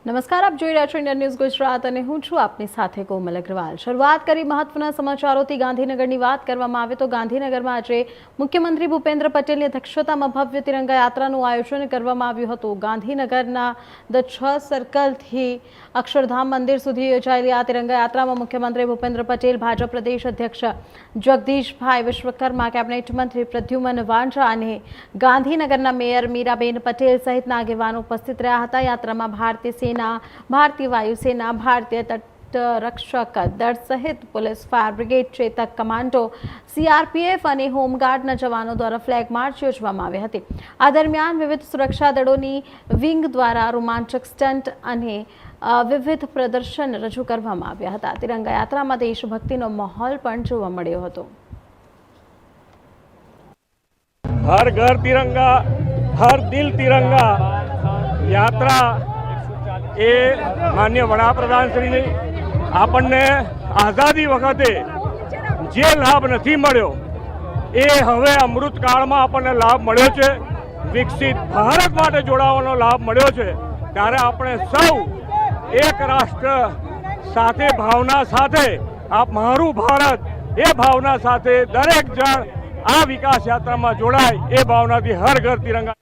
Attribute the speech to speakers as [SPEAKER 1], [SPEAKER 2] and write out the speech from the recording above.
[SPEAKER 1] નમસ્કાર, આપ જોઈ રહ્યા છો ઇન્ડિયન ન્યૂઝ ગુજરાત અને હું છું આપની સાથે કોમલ અગ્રવાલ। શરૂઆત કરી મહત્વના સમાચારોથી। ગાંધીનગરની વાત કરવામાં આવે તો ગાંધીનગરમાં આજે મુખ્યમંત્રી ભૂપેન્દ્ર પટેલની અધ્યક્ષતામાં ભવ્ય તિરંગા યાત્રાનું આયોજન કરવામાં આવ્યું હતું। ગાંધીનગરના ધ 6 સર્કલથી અક્ષરધામ મંદિર સુધી યોજાયેલી આ તિરંગા યાત્રામાં મુખ્યમંત્રી ભૂપેન્દ્ર પટેલ, ભાજપ પ્રદેશ અધ્યક્ષ જગદીશભાઈ વિશ્વકર્મા, કેબિનેટ મંત્રી પ્રદ્યુમન વાંઝા અને ગાંધીનગરના મેયર મીરાબેન પટેલ સહિતના આગેવાનો ઉપસ્થિત રહ્યા હતા। યાત્રામાં ભારતીય સેના, ભારતીય વાયુસેના, ભારતીય તટરક્ષક દળ સહિત police, fire brigade, Chetak commando, CRPF અને હોમગાર્ડના જવાનો દ્વારા ફ્લેગ માર્ચ યોજવામાં આવી હતી। આ દરમિયાન વિવિધ સુરક્ષા દળોની વિંગ દ્વારા રોમાંચક સ્ટન્ટ અને વિવિધ પ્રદર્શન રજૂ કરવામાં આવ્યા હતા। તિરંગા યાત્રામાં દેશભક્તિનો માહોલ પણ જોવા મળ્યો હતો।
[SPEAKER 2] हर घर तिरंगा, हर दिल तिरंगा यात्रा ए मान्य वडाप्रधान श्री આપણને આઝાદી વખતે જે લાભ નથી મળ્યો એ હવે અમૃતકાળમાં આપણને લાભ મળ્યો છે। વિકસિત ભારત માટે જોડાવાનો લાભ મળ્યો છે। ત્યારે આપણે સૌ એક રાષ્ટ્ર સાથે ભાવના સાથે આ મારું ભારત એ ભાવના સાથે દરેક જણ આ વિકાસ યાત્રામાં જોડાય એ ભાવનાથી હર ઘર તિરંગા